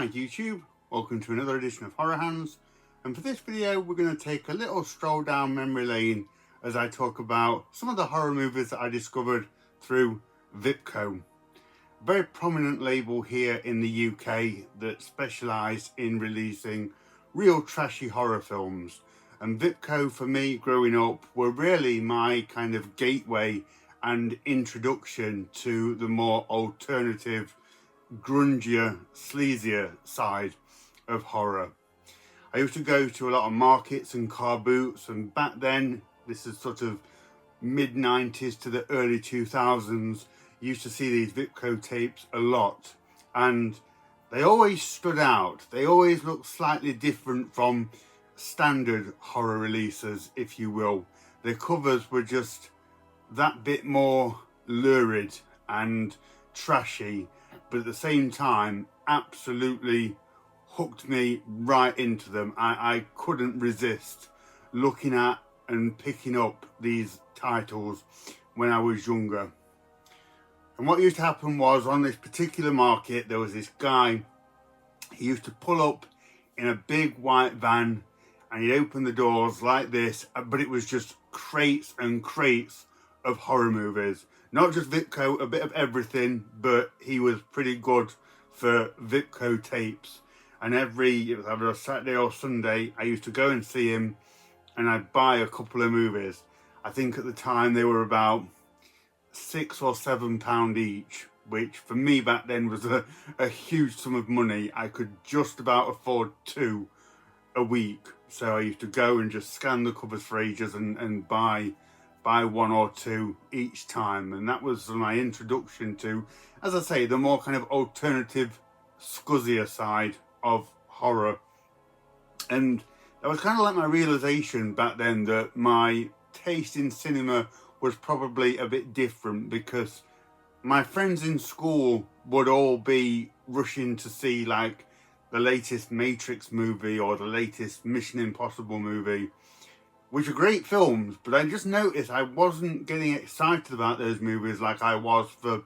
Hi YouTube, welcome to another edition of Horror Hands, and for this video we're going to take a little stroll down memory lane as I talk about some of the horror movies that I discovered through Vipco. A very prominent label here in the UK that specialise in releasing real trashy horror films, and Vipco for me growing up were really my kind of gateway and introduction to the more alternative, grungier, sleazier side of horror. I used to go to a lot of markets and car boots, and back then, this is sort of mid-90s to the early 2000s, you used to see these Vipco tapes a lot, and they always stood out. They always looked slightly different from standard horror releases, if you will. Their covers were just that bit more lurid and trashy, but at the same time absolutely hooked me right into them. I couldn't resist looking at and picking up these titles when I was younger. And what used to happen was, on this particular market there was this guy. He used to pull up in a big white van and he'd open the doors like this, but it was just crates and crates of horror movies. Not just Vipco, a bit of everything, but he was pretty good for Vipco tapes. And it was either a Saturday or Sunday, I used to go and see him and I'd buy a couple of movies. I think at the time they were about £6 or £7 each, which for me back then was a huge sum of money. I could just about afford 2 a week. So I used to go and just scan the covers for ages and buy 1 or 2 each time, and that was my introduction to, as I say, the more kind of alternative, scuzzier side of horror. And that was kind of like my realization back then that my taste in cinema was probably a bit different, because my friends in school would all be rushing to see like the latest Matrix movie or the latest Mission Impossible movie, which are great films, but I just noticed I wasn't getting excited about those movies like I was for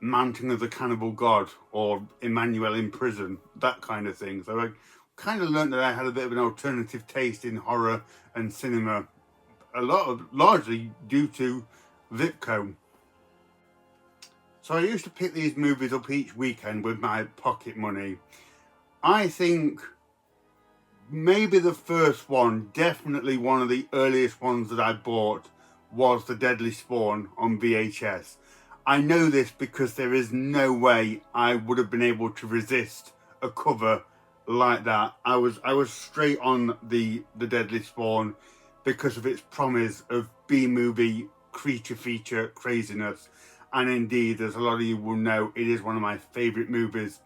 Mountain of the Cannibal God or Emmanuel in Prison, that kind of thing. So I kind of learned that I had a bit of an alternative taste in horror and cinema, largely due to Vipco. So I used to pick these movies up each weekend with my pocket money. I think maybe the first one, definitely one of the earliest ones that I bought, was The Deadly Spawn on VHS. I know this because there is no way I would have been able to resist a cover like that. I was straight on the Deadly Spawn because of its promise of B-movie creature feature craziness. And indeed, as a lot of you will know, it is one of my favourite movies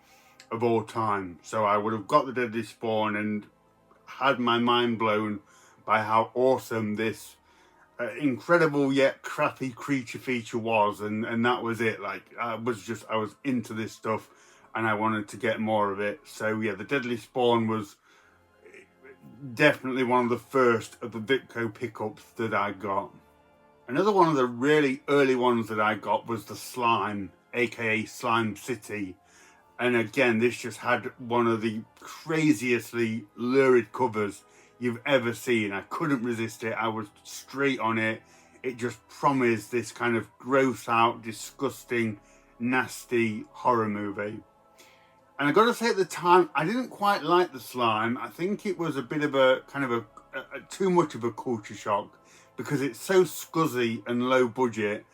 of all time. So I would have got The Deadly Spawn and had my mind blown by how awesome this incredible yet crappy creature feature was, and that was it. Like, I was into this stuff and I wanted to get more of it. So yeah, The Deadly Spawn was definitely one of the first of the Vipco pickups that I got. Another one of the really early ones that I got was The Slime, aka Slime City. And again, this just had one of the craziestly lurid covers you've ever seen. I couldn't resist it. I was straight on it. It just promised this kind of gross out, disgusting, nasty horror movie. And I got to say, at the time, I didn't quite like The Slime. I think it was a bit of a kind of a too much of a culture shock, because it's so scuzzy and low budget.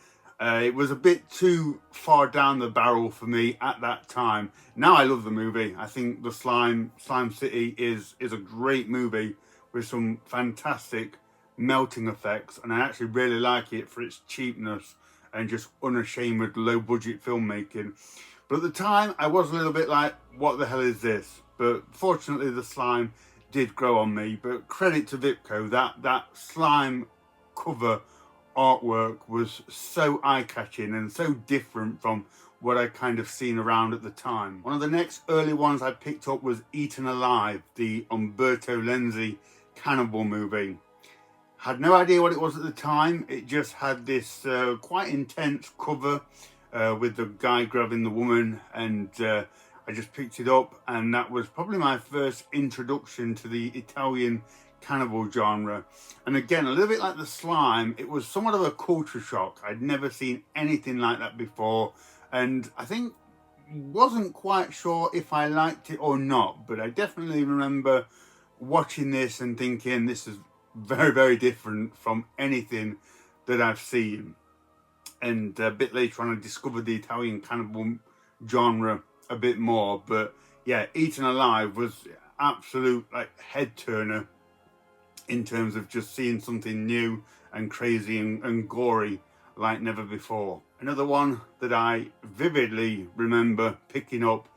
It was a bit too far down the barrel for me at that time. Now I love the movie. I think The Slime City is a great movie with some fantastic melting effects, and I actually really like it for its cheapness and just unashamed low budget filmmaking. But at the time I was a little bit like, what the hell is this? But fortunately The Slime did grow on me. But credit to Vipco, that slime cover artwork was so eye-catching and so different from what I'd kind of seen around at the time. One of the next early ones I picked up was Eaten Alive, the Umberto Lenzi cannibal movie. Had no idea what it was at the time. It just had this quite intense cover with the guy grabbing the woman, and I I just picked it up, and that was probably my first introduction to the Italian cannibal genre. And again, a little bit like the slime, it was somewhat of a culture shock. I'd never seen anything like that before, and I think wasn't quite sure if I liked it or not, but I definitely remember watching this and thinking this is very, very different from anything that I've seen. And a bit later on I discovered the Italian cannibal genre a bit more, but yeah, Eaten Alive was absolute like head turner in terms of just seeing something new and crazy and gory like never before. Another one that I vividly remember picking up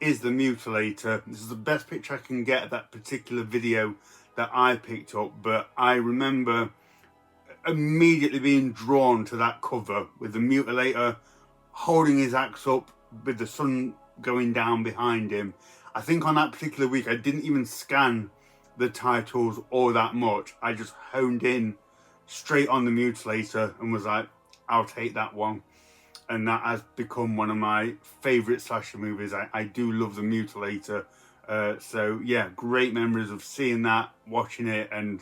is the Mutilator. This is the best picture I can get of that particular video that I picked up, but I remember immediately being drawn to that cover with the Mutilator holding his axe up with the sun going down behind him. I think on that particular week I didn't even scan the titles all that much. I just honed in straight on the Mutilator and was like, I'll take that one. And that has become one of my favourite slasher movies. I do love the Mutilator. So yeah, great memories of seeing that, watching it, and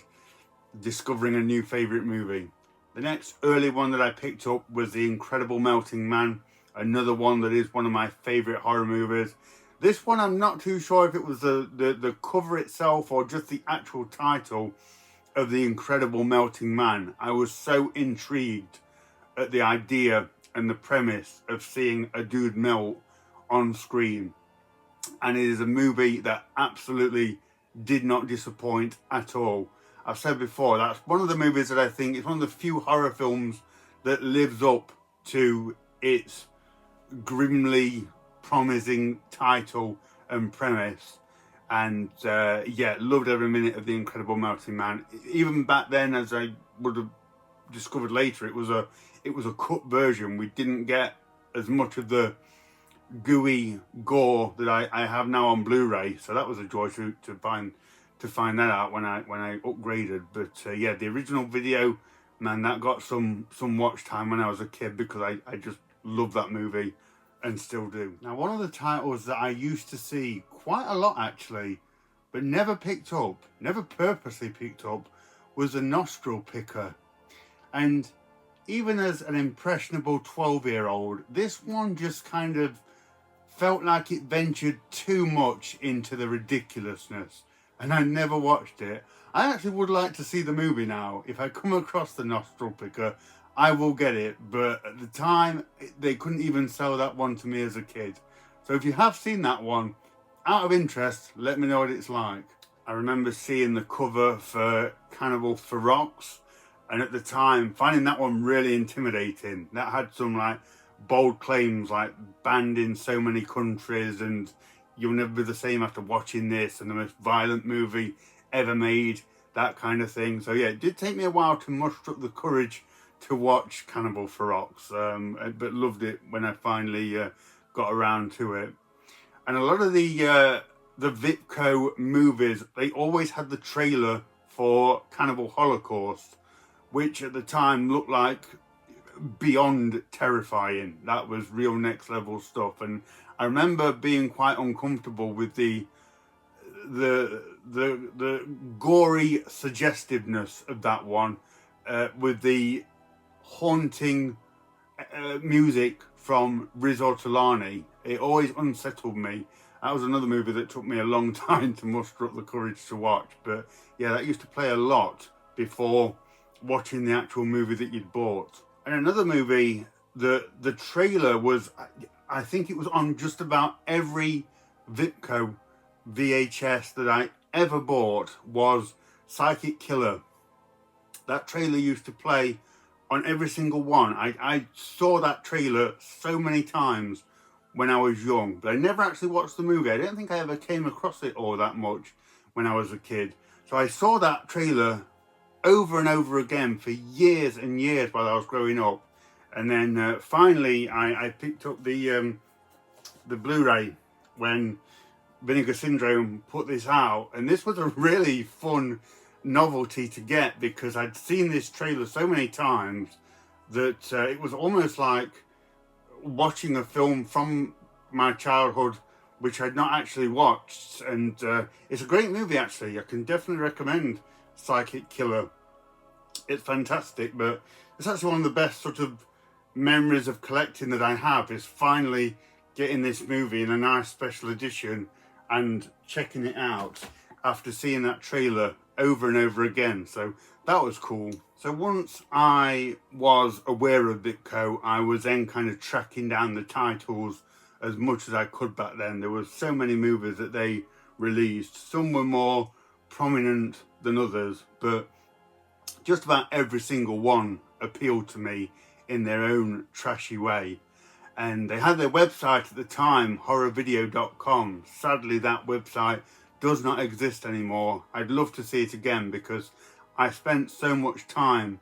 discovering a new favourite movie. The next early one that I picked up was The Incredible Melting Man, another one that is one of my favourite horror movies. This one I'm not too sure if it was the cover itself or just the actual title of The Incredible Melting Man. I was so intrigued at the idea and the premise of seeing a dude melt on screen. And it is a movie that absolutely did not disappoint at all. I've said before, that's one of the movies that I think is one of the few horror films that lives up to its grimly promising title and premise. And yeah, loved every minute of The Incredible Melting Man. Even back then, as I would have discovered later, it was a cut version. We didn't get as much of the gooey gore that I have now on Blu-ray, so that was a joy to find that out when I upgraded. But yeah, the original video, man, that got some watch time when I was a kid, because I just love that movie and still do. Now, one of the titles that I used to see quite a lot actually, but never purposely picked up, was the Nostril Picker. And even as an impressionable 12-year-old, this one just kind of felt like it ventured too much into the ridiculousness, and I never watched it. I actually would like to see the movie now. If I come across the Nostril Picker, I will get it, but at the time they couldn't even sell that one to me as a kid. So if you have seen that one, out of interest, let me know what it's like. I remember seeing the cover for Cannibal Holocaust, and at the time finding that one really intimidating. That had some like bold claims like banned in so many countries, and you'll never be the same after watching this, and the most violent movie ever made, that kind of thing. So yeah, it did take me a while to muster up the courage to watch Cannibal Holocaust, but loved it when I finally got around to it. And a lot of the Vipco movies, they always had the trailer for Cannibal Holocaust, which at the time looked like beyond terrifying. That was real next level stuff. And I remember being quite uncomfortable with the gory suggestiveness of that one, with the haunting music from Riz Ortolani. It always unsettled me. That was another movie that took me a long time to muster up the courage to watch. But yeah, that used to play a lot before watching the actual movie that you'd bought. And another movie, the trailer was, I think it was on just about every Vipco VHS that I ever bought, was Psychic Killer. That trailer used to play on every single one. I saw that trailer so many times when I was young, but I never actually watched the movie. I don't think I ever came across it all that much when I was a kid. So I saw that trailer over and over again for years and years while I was growing up. And then finally I picked up the Blu-ray when Vinegar Syndrome put this out, and this was a really fun novelty to get, because I'd seen this trailer so many times that it was almost like watching a film from my childhood which I'd not actually watched, and it's a great movie actually. I can definitely recommend Psychic Killer. It's fantastic, but it's actually one of the best sort of memories of collecting that I have, is finally getting this movie in a nice special edition and checking it out after seeing that trailer over and over again. So that was cool. So once I was aware of Vipco, I was then kind of tracking down the titles as much as I could back then. There were so many movies that they released. Some were more prominent than others, but just about every single one appealed to me in their own trashy way. And they had their website at the time, horrorvideo.com. Sadly, that website does not exist anymore. I'd love to see it again, because I spent so much time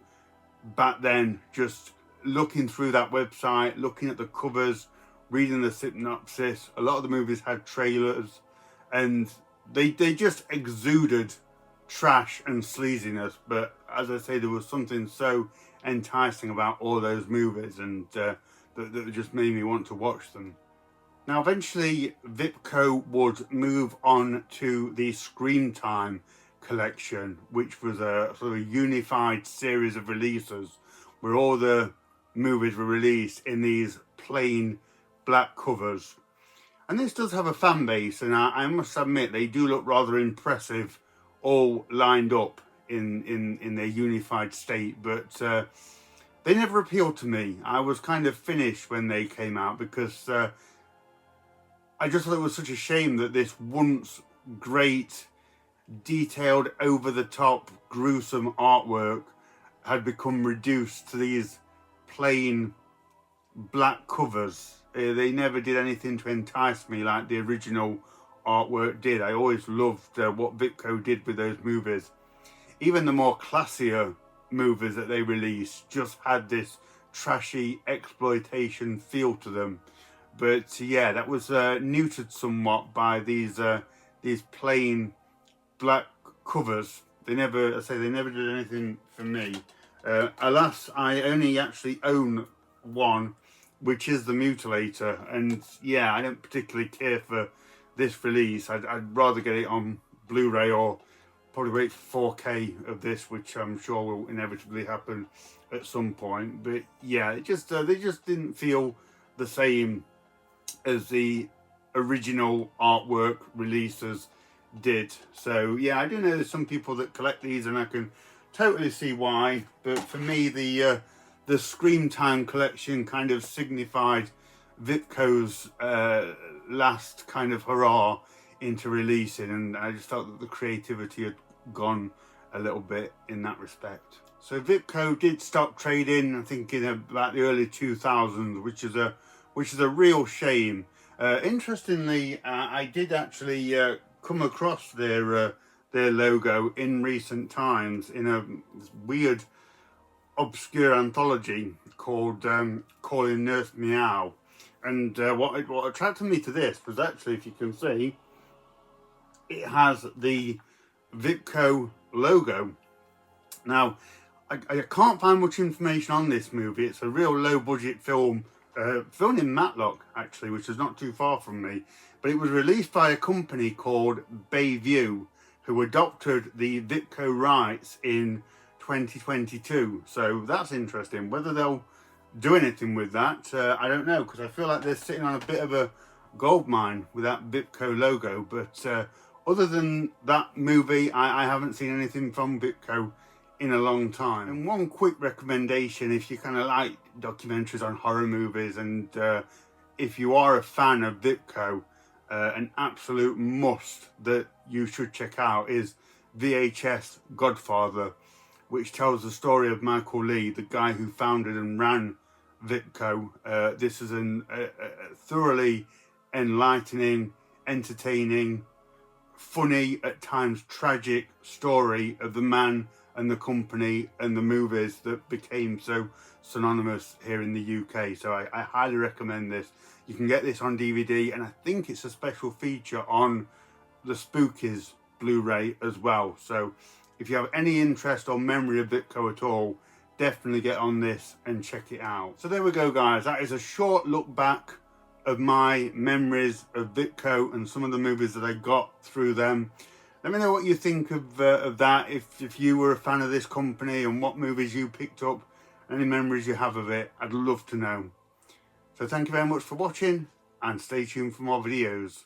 back then just looking through that website, looking at the covers, reading the synopsis. A lot of the movies had trailers, and they just exuded trash and sleaziness. But as I say, there was something so enticing about all those movies, and that just made me want to watch them. Now eventually Vipco would move on to the Scream Time collection, which was a sort of a unified series of releases where all the movies were released in these plain black covers. And this does have a fan base, and I must admit they do look rather impressive, all lined up in their unified state, but they never appealed to me. I was kind of finished when they came out, because I just thought it was such a shame that this once great, detailed, over-the-top, gruesome artwork had become reduced to these plain black covers. They never did anything to entice me like the original artwork did. I always loved what Vipco did with those movies. Even the more classier movies that they released just had this trashy exploitation feel to them. But yeah, that was neutered somewhat by these plain black covers. They never, I say, they never did anything for me. Alas, I only actually own one, which is the Mutilator, and yeah, I don't particularly care for this release. I'd rather get it on Blu-ray, or probably wait for 4K of this, which I'm sure will inevitably happen at some point. But yeah, it just they just didn't feel the same as the original artwork releases did. So yeah, I do know there's some people that collect these, and I can totally see why. But for me, the Scream Time collection kind of signified Vipco's last kind of hurrah into releasing, and I just felt that the creativity had gone a little bit in that respect. So Vipco did stop trading, I think, in about the early 2000s, which is a real shame. Interestingly, I did actually come across their logo in recent times in a weird, obscure anthology called Calling Nurse Meow. And what attracted me to this was actually, if you can see, it has the Vipco logo. Now, I can't find much information on this movie. It's a real low-budget film, filmed in Matlock, actually, which is not too far from me. But it was released by a company called Bayview, who adopted the Vipco rights in 2022. So that's interesting. Whether they'll do anything with that, I don't know, because I feel like they're sitting on a bit of a gold mine with that Vipco logo. But other than that movie, I haven't seen anything from Vipco in a long time. And one quick recommendation, if you kind of like documentaries on horror movies, and if you are a fan of Vipco, an absolute must that you should check out is VHS Godfather, which tells the story of Michael Lee, the guy who founded and ran Vipco. This is a thoroughly enlightening, entertaining, funny, at times tragic story of the man and the company and the movies that became so synonymous here in the UK. So I highly recommend this. You can get this on DVD, and I think it's a special feature on the Spookies Blu-ray as well. So if you have any interest or memory of Vipco at all, definitely get on this and check it out. So there we go, guys. That is a short look back of my memories of Vipco and some of the movies that I got through them. Let me know what you think of that, if you were a fan of this company and what movies you picked up, any memories you have of it. I'd love to know. So thank you very much for watching and stay tuned for more videos.